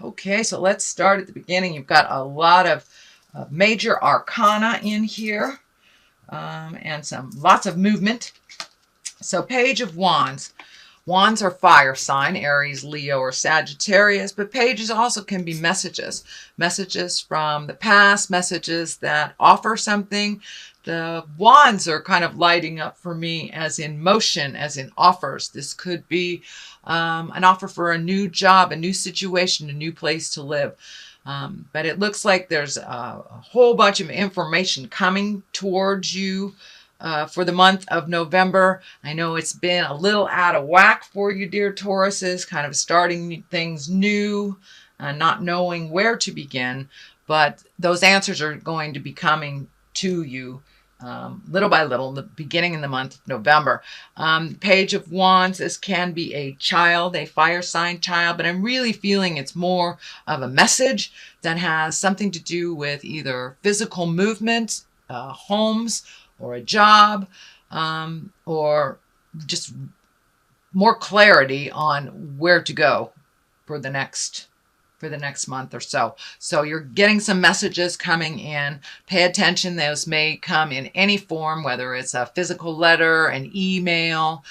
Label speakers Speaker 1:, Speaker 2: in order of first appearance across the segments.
Speaker 1: Okay, so let's start at the beginning. You've got a lot of major arcana in here, and lots of movement. So Page of Wands. Wands are fire sign, Aries, Leo, or Sagittarius, but pages also can be messages. Messages from the past, messages that offer something. The wands are kind of lighting up for me as in motion, as in offers. This could be an offer for a new job, a new situation, a new place to live. But it looks like there's a whole bunch of information coming towards you for the month of November. I know it's been a little out of whack for you, dear Tauruses, kind of starting things new, not knowing where to begin, but those answers are going to be coming to you little by little, the beginning in the month of November. Page of Wands, this can be a child, a fire sign child, but I'm really feeling it's more of a message that has something to do with either physical movement, homes, or a job, or just more clarity on where to go for the next month or so. So you're getting some messages coming in. Pay attention. Those may come in any form, whether it's a physical letter, an email,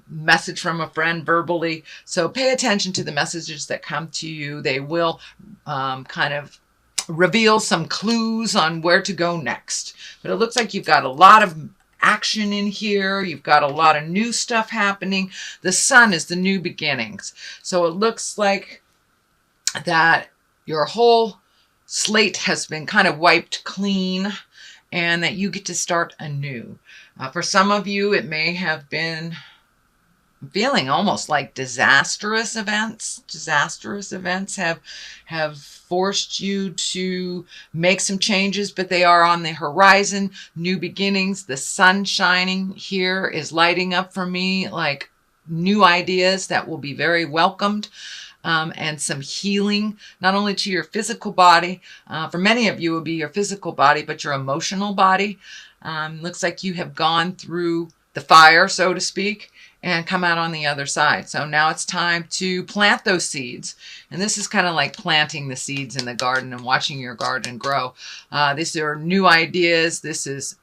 Speaker 1: message from a friend verbally. So pay attention to the messages that come to you. They will kind of reveal some clues on where to go next. But it looks like you've got a lot of action in here. You've got a lot of new stuff happening. The sun is the new beginnings. So it looks like that your whole slate has been kind of wiped clean and that you get to start anew. For some of you, it may have been feeling almost like disastrous events. Disastrous events have forced you to make some changes, but they are on the horizon. New beginnings. The sun shining here is lighting up for me like new ideas that will be very welcomed. And some healing, not only to your physical body. For many of you, it will be your physical body, but your emotional body. Looks like you have gone through the fire, so to speak, and come out on the other side. So now it's time to plant those seeds. And this is kind of like planting the seeds in the garden and watching your garden grow. These are new ideas. This is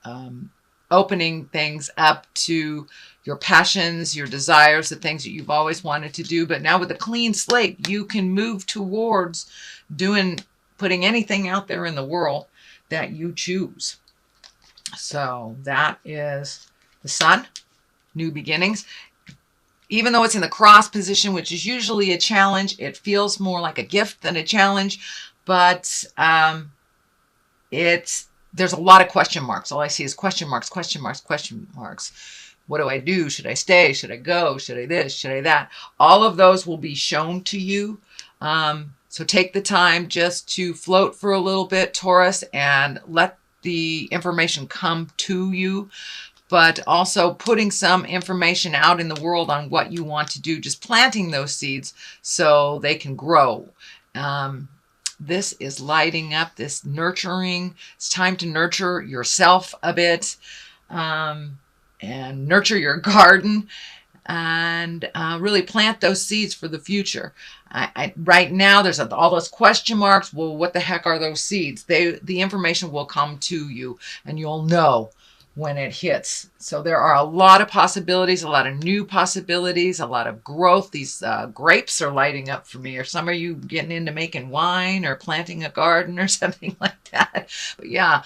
Speaker 1: opening things up to your passions, your desires, the things that you've always wanted to do. But now with a clean slate, you can move towards putting anything out there in the world that you choose. So that is the sun, new beginnings. Even though it's in the cross position, which is usually a challenge, it feels more like a gift than a challenge. But there's a lot of question marks. All I see is question marks, question marks, question marks. What do I do? Should I stay? Should I go? Should I this? Should I that? All of those will be shown to you. So take the time just to float for a little bit, Taurus, and let the information come to you. But also putting some information out in the world on what you want to do, just planting those seeds so they can grow. This is lighting up, this nurturing. It's time to nurture yourself a bit and nurture your garden and really plant those seeds for the future. Right now, there's all those question marks. Well, what the heck are those seeds? The information will come to you and you'll know when it hits. So there are a lot of possibilities, a lot of new possibilities, a lot of growth. These grapes are lighting up for me. Or some of you getting into making wine or planting a garden or something like that. But yeah,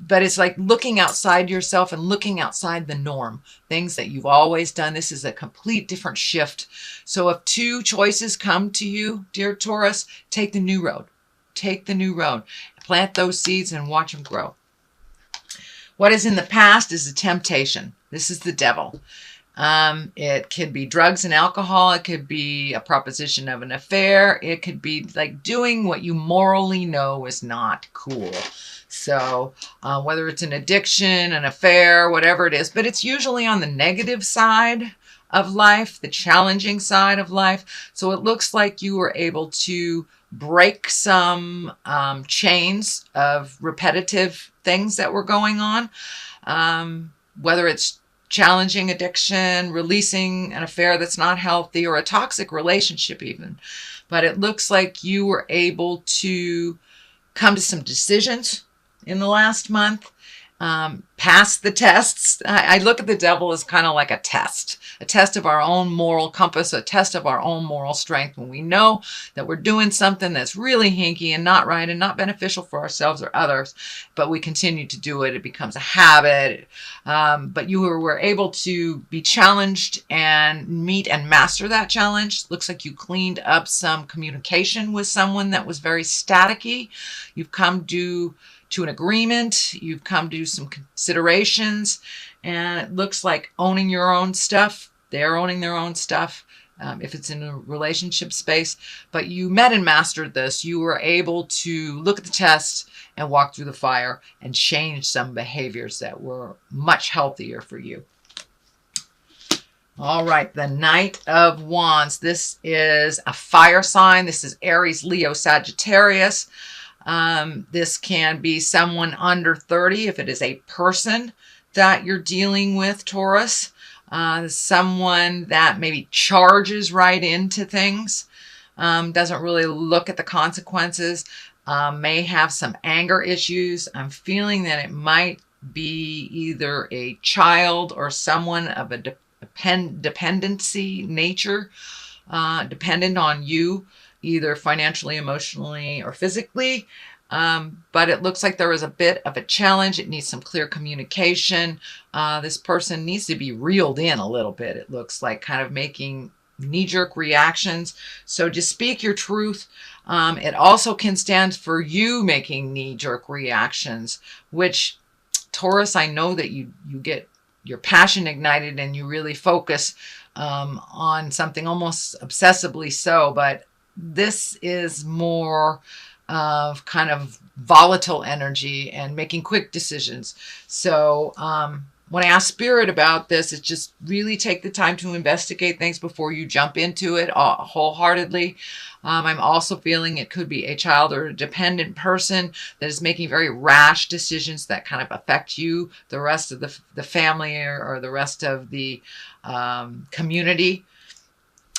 Speaker 1: but it's like looking outside yourself and looking outside the norm. Things that you've always done. This is a complete different shift. So if two choices come to you, dear Taurus, take the new road. Take the new road. Plant those seeds and watch them grow. What is in the past is a temptation. This is the devil. It could be drugs and alcohol. It could be a proposition of an affair. It could be like doing what you morally know is not cool. So whether it's an addiction, an affair, whatever it is, but it's usually on the negative side of life, the challenging side of life. So it looks like you were able to break some chains of repetitive things that were going on, whether it's challenging addiction, releasing an affair that's not healthy, or a toxic relationship even. But it looks like you were able to come to some decisions in the last month, pass the tests. I look at the devil as kind of like a test of our own moral compass, a test of our own moral strength. When we know that we're doing something that's really hinky and not right and not beneficial for ourselves or others, but we continue to do it, it becomes a habit. But you were able to be challenged and meet and master that challenge. Looks like you cleaned up some communication with someone that was very staticky. You've come to an agreement, you've come to some considerations, and it looks like owning your own stuff. They're owning their own stuff, if it's in a relationship space. But you met and mastered this. You were able to look at the test and walk through the fire and change some behaviors that were much healthier for you. All right, the Knight of Wands. This is a fire sign. This is Aries, Leo, Sagittarius. This can be someone under 30 if it is a person that you're dealing with, Taurus. Someone that maybe charges right into things, doesn't really look at the consequences, may have some anger issues. I'm feeling that it might be either a child or someone of a dependency nature, dependent on you, either financially, emotionally, or physically. But it looks like there is a bit of a challenge. It needs some clear communication. This person needs to be reeled in a little bit. It looks like kind of making knee-jerk reactions. So just speak your truth. It also can stand for you making knee-jerk reactions, which, Taurus, I know that you get your passion ignited and you really focus on something almost obsessively so, but this is more of kind of volatile energy and making quick decisions. So when I ask Spirit about this, it's just really take the time to investigate things before you jump into it wholeheartedly. I'm also feeling it could be a child or a dependent person that is making very rash decisions that kind of affect you, the rest of the family, or the rest of the community.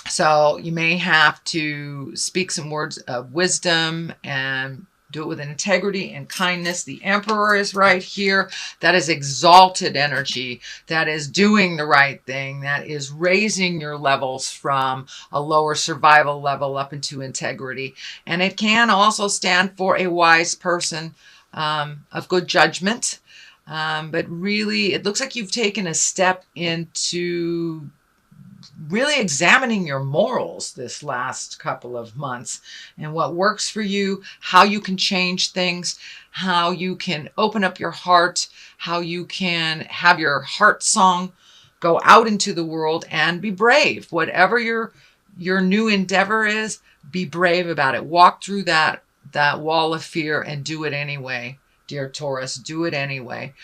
Speaker 1: So you may have to speak some words of wisdom and do it with integrity and kindness. The Emperor is right here. That is exalted energy. That is doing the right thing. That is raising your levels from a lower survival level up into integrity. And it can also stand for a wise person of good judgment. But really, it looks like you've taken a step into really examining your morals this last couple of months and what works for you, how you can change things, how you can open up your heart, how you can have your heart song go out into the world and be brave. Whatever your new endeavor is, be brave about it. Walk through that wall of fear and do it anyway, dear Taurus. Do it anyway.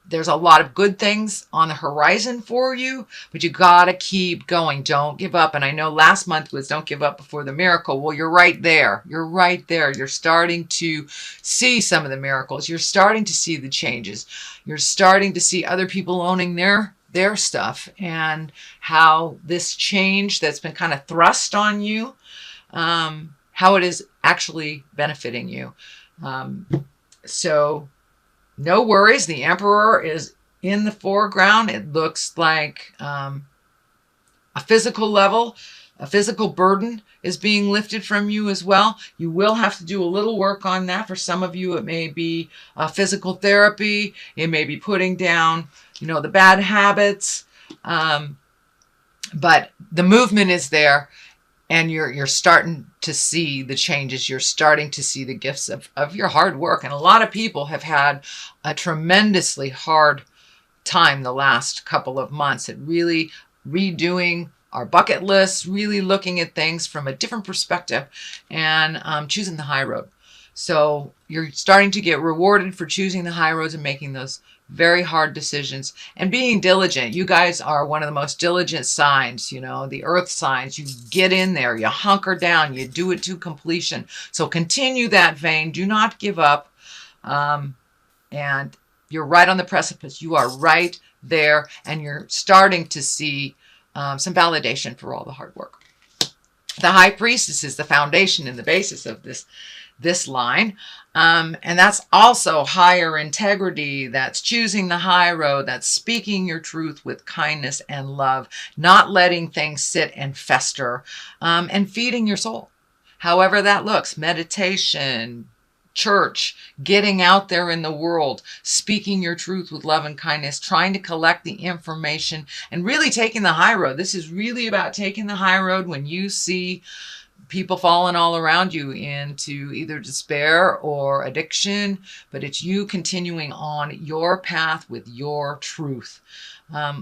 Speaker 1: There's a lot of good things on the horizon for you, but you got to keep going. Don't give up. And I know last month was don't give up before the miracle. Well, you're right there. You're right there. You're starting to see some of the miracles. You're starting to see the changes. You're starting to see other people owning their stuff, and how this change that's been kind of thrust on you, how it is actually benefiting you. So no worries. The Emperor is in the foreground. It looks like a physical level, a physical burden is being lifted from you as well. You will have to do a little work on that. For some of you, it may be physical therapy. It may be putting down, the bad habits. But the movement is there. And you're starting to see the changes. You're starting to see the gifts of your hard work. And a lot of people have had a tremendously hard time the last couple of months at really redoing our bucket lists, really looking at things from a different perspective, and choosing the high road. So you're starting to get rewarded for choosing the high roads and making those very hard decisions and being diligent. You guys are one of the most diligent signs, the earth signs. You get in there, you hunker down, you do it to completion. So continue that vein. Do not give up. And you're right on the precipice. You are right there, and you're starting to see some validation for all the hard work. The High Priestess is the foundation and the basis of this line. And that's also higher integrity. That's choosing the high road. That's speaking your truth with kindness and love, not letting things sit and fester, and feeding your soul. However that looks, meditation, church, getting out there in the world, speaking your truth with love and kindness, trying to collect the information, and really taking the high road. This is really about taking the high road when you see people falling all around you into either despair or addiction, but it's you continuing on your path with your truth,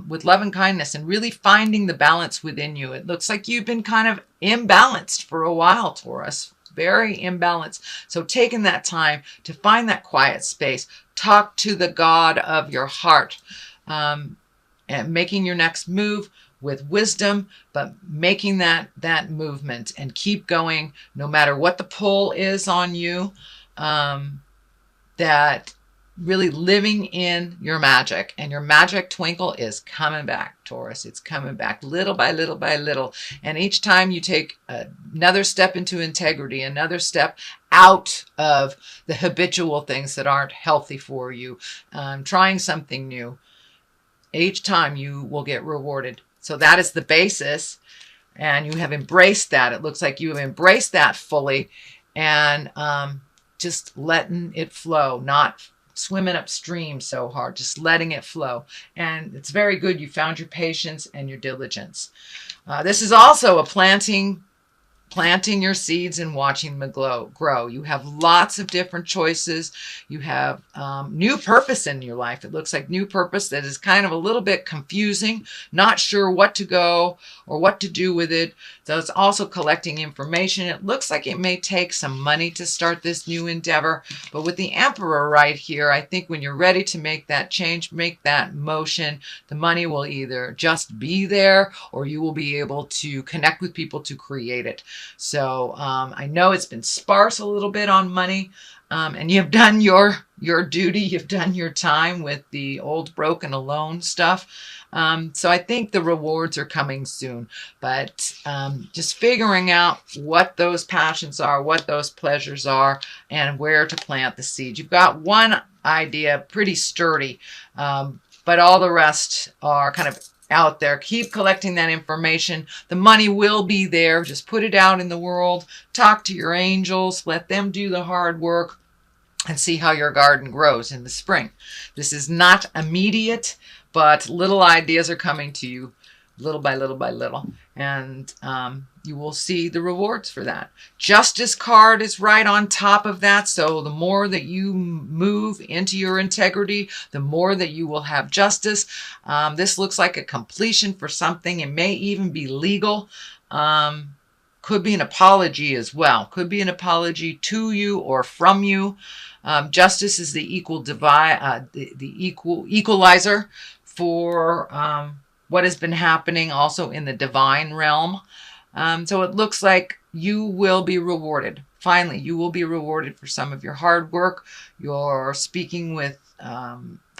Speaker 1: with love and kindness, and really finding the balance within you. It looks like you've been kind of imbalanced for a while, Taurus. Very imbalanced. So taking that time to find that quiet space, talk to the God of your heart, and making your next move with wisdom, but making that movement and keep going no matter what the pull is on you. That really living in your magic, and your magic twinkle is coming back, Taurus. It's coming back little by little by little. And each time you take another step into integrity, another step out of the habitual things that aren't healthy for you, trying something new, each time you will get rewarded. So that is the basis, and you have embraced that. It looks like you have embraced that fully, and just letting it flow, not swimming upstream so hard, just letting it flow. And it's very good. You found your patience and your diligence. This is also a planting your seeds and watching them grow. You have lots of different choices. You have new purpose in your life. It looks like new purpose that is kind of a little bit confusing, not sure what to go or what to do with it. So it's also collecting information. It looks like it may take some money to start this new endeavor, but with the Emperor right here, I think when you're ready to make that change, make that motion, the money will either just be there, or you will be able to connect with people to create it. So I know it's been sparse a little bit on money, and you've done your duty. You've done your time with the old, broken, alone stuff. So I think the rewards are coming soon, but just figuring out what those passions are, what those pleasures are, and where to plant the seed. You've got one idea pretty sturdy, but all the rest are kind of out there. Keep collecting that information. The money will be there. Just put it out in the world. Talk to your angels. Let them do the hard work, and see how your garden grows in the spring. This is not immediate, but little ideas are coming to you little by little by little, and you will see the rewards for that. Justice card is right on top of that, so the more that you move into your integrity, the more that you will have justice. This looks like a completion for something. It may even be legal. Could be an apology as well. Could be an apology to you or from you. Justice is the equalizer for what has been happening also in the divine realm. So it looks like you will be rewarded. Finally, you will be rewarded for some of your hard work, your speaking with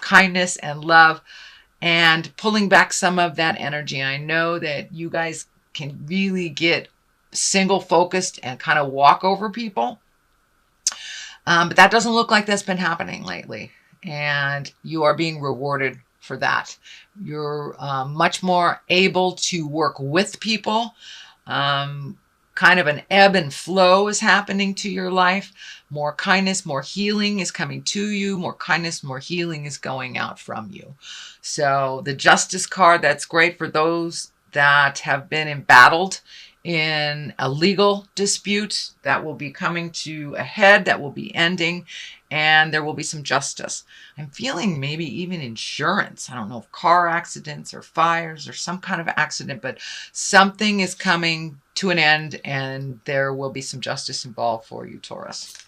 Speaker 1: kindness and love, and pulling back some of that energy. I know that you guys can really get single focused and kind of walk over people. But that doesn't look like that's been happening lately. And you are being rewarded for that. You're much more able to work with people. Kind of an ebb and flow is happening to your life. More kindness, more healing is coming to you. More kindness, more healing is going out from you. So the Justice card, that's great for those that have been embattled in a legal dispute that will be coming to a head, that will be ending, and there will be some justice. I'm feeling maybe even insurance. I don't know if car accidents or fires or some kind of accident, but something is coming to an end, and there will be some justice involved for you, Taurus.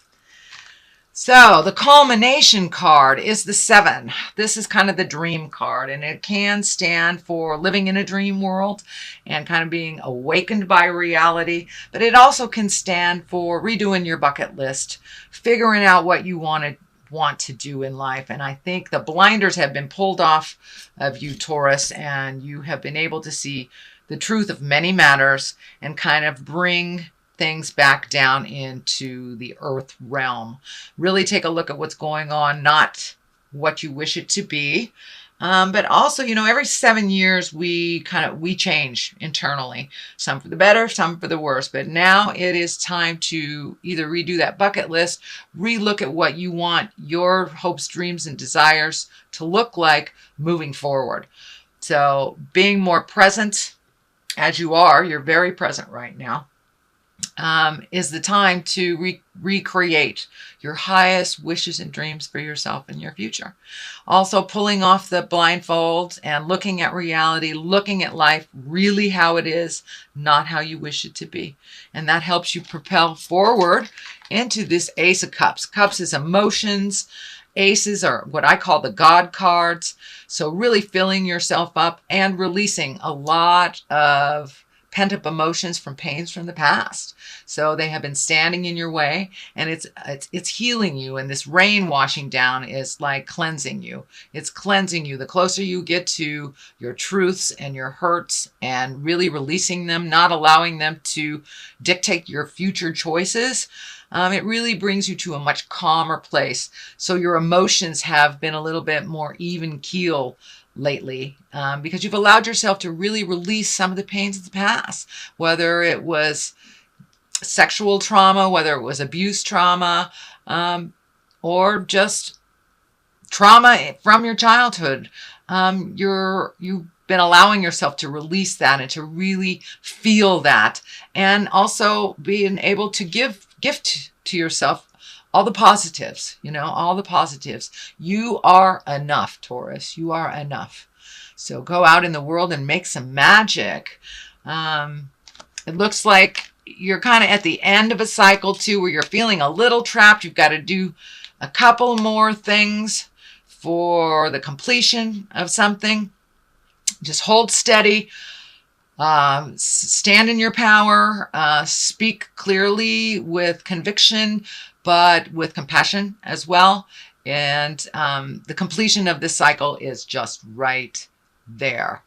Speaker 1: So the culmination card is the 7. This is kind of the dream card, and it can stand for living in a dream world and kind of being awakened by reality. But it also can stand for redoing your bucket list, figuring out what you want to want to do in life. And I think the blinders have been pulled off of you, Taurus, and you have been able to see the truth of many matters and kind of bring things back down into the earth realm. Really take a look at what's going on, not what you wish it to be. But also, you know, every 7 years we change internally, some for the better, some for the worse. But now it is time to either redo that bucket list, relook at what you want your hopes, dreams, and desires to look like moving forward. So being more present, as you are, you're very present right now, is the time to recreate your highest wishes and dreams for yourself and your future. Also pulling off the blindfolds and looking at reality, looking at life really how it is, not how you wish it to be. And that helps you propel forward into this Ace of Cups. Cups is emotions. Aces are what I call the God cards. So really filling yourself up and releasing a lot of pent-up emotions from pains from the past. So they have been standing in your way, and it's healing you. And this rain washing down is like cleansing you. It's cleansing you. The closer you get to your truths and your hurts and really releasing them, not allowing them to dictate your future choices, it really brings you to a much calmer place. So your emotions have been a little bit more even keel lately, because you've allowed yourself to really release some of the pains of the past, whether it was sexual trauma, whether it was abuse trauma, or just trauma from your childhood. You've been allowing yourself to release that and to really feel that, and also being able to gift to yourself all the positives, you know, all the positives. You are enough, Taurus. You are enough. So go out in the world and make some magic. It looks like you're kind of at the end of a cycle too, where you're feeling a little trapped. You've got to do a couple more things for the completion of something. Just hold steady. Stand in your power. Speak clearly with conviction, but with compassion as well. And the completion of this cycle is just right there.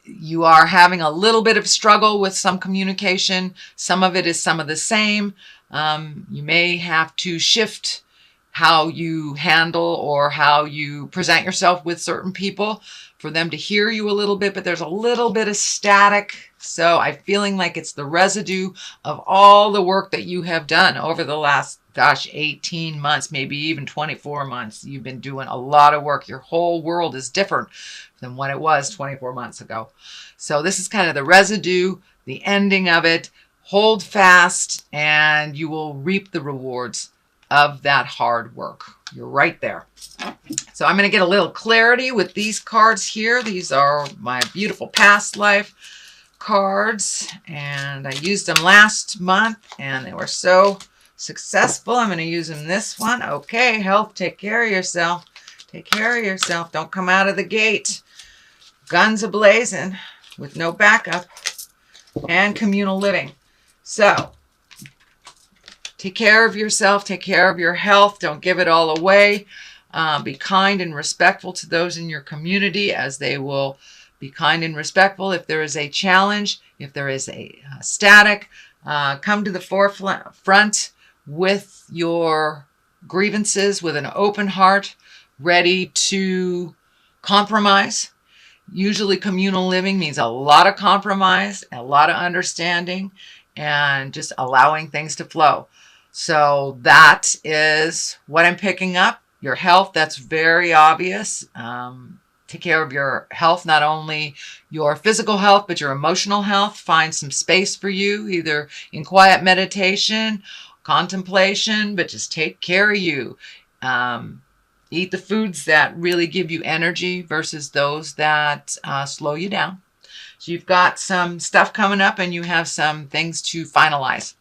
Speaker 1: You are having a little bit of struggle with some communication. Some of it is some of the same. You may have to shift how you handle or how you present yourself with certain people for them to hear you a little bit, but there's a little bit of static. So I'm feeling like it's the residue of all the work that you have done over the last, 18 months, maybe even 24 months. You've been doing a lot of work. Your whole world is different than what it was 24 months ago. So this is kind of the residue, the ending of it. Hold fast and you will reap the rewards of that hard work. You're right there. So I'm going to get a little clarity with these cards here. These are my beautiful past life cards, and I used them last month and they were so successful. I'm going to use them this one. Okay, health, take care of yourself. Take care of yourself. Don't come out of the gate guns a-blazing with no backup. And communal living. So take care of yourself. Take care of your health. Don't give it all away. Be kind and respectful to those in your community, as they will be kind and respectful. If there is a challenge, if there is a static, come to the forefront with your grievances with an open heart, ready to compromise. Usually communal living means a lot of compromise, a lot of understanding, and just allowing things to flow. So that is what I'm picking up. Your health, that's very obvious. Take care of your health, not only your physical health, but your emotional health. Find some space for you, either in quiet meditation, contemplation, but just take care of you. Eat the foods that really give you energy versus those that slow you down. So you've got some stuff coming up and you have some things to finalize.